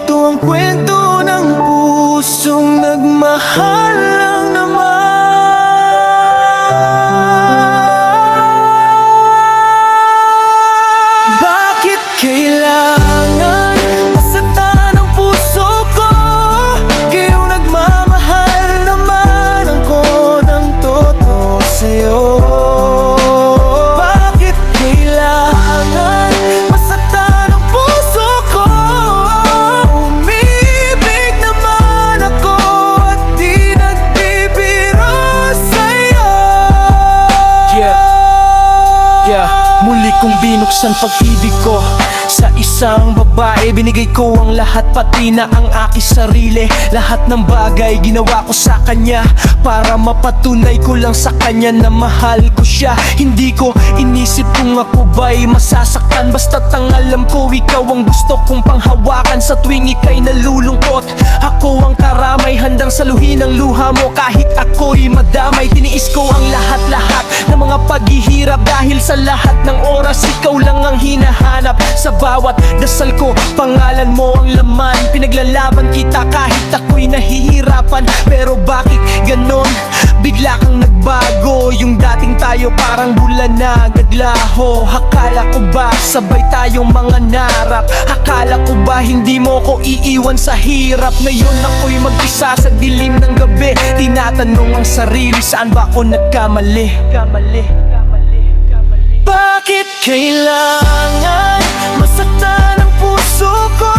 Ito ang kwento ng pusong nagmahal lang naman. Bakit kailangan masaktan ang puso ko? Kayong nagmamahal naman ako ng totoo sa'yo. Bakit kailangan masaktan ang puso ko? Umibig naman ako at di nagbibiro sa'yo. Muli kong binuksan pag-ibig ko sa isang babae. Binigay ko ang lahat, pati na ang aking sarili. Lahat ng bagay ginawa ko sa kanya para mapatunay ko lang sa kanya na mahal ko siya. Hindi ko inisip kung ako ba'y masasaktan, basta't ang alam ko ikaw ang gusto kong panghawakan. Sa tuwing ika'y nalulungkot, ako ang karamay, handang saluhin ang luha mo. Kahit ako'y madamay, tiniis ko ang lahat-lahat ng mga paghihirap. Dahil sa lahat ng oras, ikaw lang ang hinahanap. Sa bawat dasal ko, pangalan mo ang laman. Pinaglalaban kita kahit ako'y nahihirapan. Pero bakit ganon? Bigla kang nagbago. Yung dating tayo parang bulan na naglaho. Akala ko ba sabay tayong mga narap? Akala ko ba hindi mo ko iiwan sa hirap? Ngayon ako'y mag-isa sa dilim ng gabi. Tinatanong ang sarili, saan ba ako nagkamali? Bakit kailangan masaktan ang puso ko?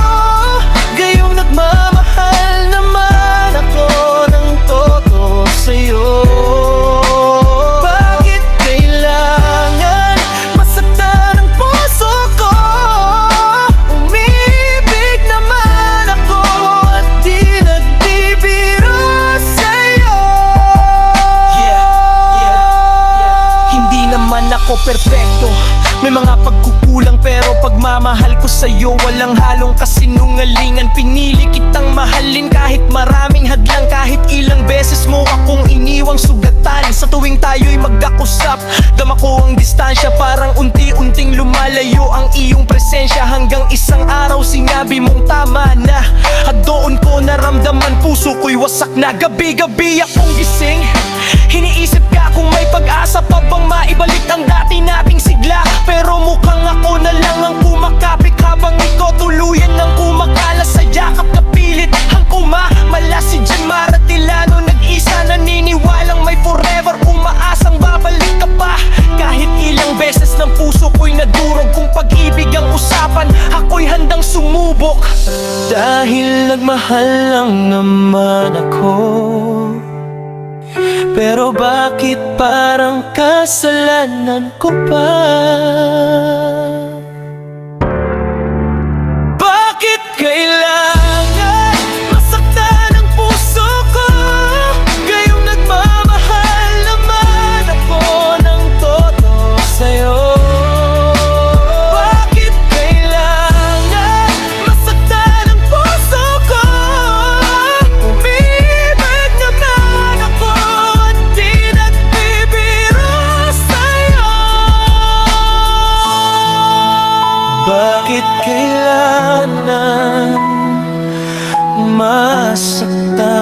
Gayong nagmamahal naman ako ng totoo sa'yo. Bakit kailangan masaktan ang puso ko? Umibig naman ako at di nagbibiro sa'yo. Hindi naman ako perfecto, may mga pagkukulang, pero pagmamahal ko sa'yo walang halong kasinungalingan. Pinili kitang mahalin kahit maraming hadlang, kahit ilang beses mo akong iniwang sugatan. Sa tuwing tayo'y magkakusap, dama ko ang distansya, parang unti-unting lumalayo ang iyong presensya. Hanggang isang araw sinabi mong tama na, at doon ko naramdaman puso ko'y wasak na. Gabi-gabi akong gising, iniisip ka kung may pag-asa pa bang maibalik ang dati nating sigla. Pero mukhang ako na lang ang kumakapit, habang ikaw tuluyan ng kumakala sa yakap na pilit ang kumamala. Si Jan Maratilano nag-isa, naniniwalang may forever, umaasang babalik ka pa. Kahit ilang beses ng puso ko'y nadurog, kung pag-ibig ang usapan ako'y handang sumubok. Dahil nagmahal lang naman ako, pero bakit parang kasalanan ko pa? Bakit kailangan masaktan ang puso ko? Gayong nagmamahal naman ako ng totoo sa'yo. Bakit kailangan masaktan ang puso ko? Umibig naman ako at di nagbibiro sa'yo. Bakit kailangan masaktan?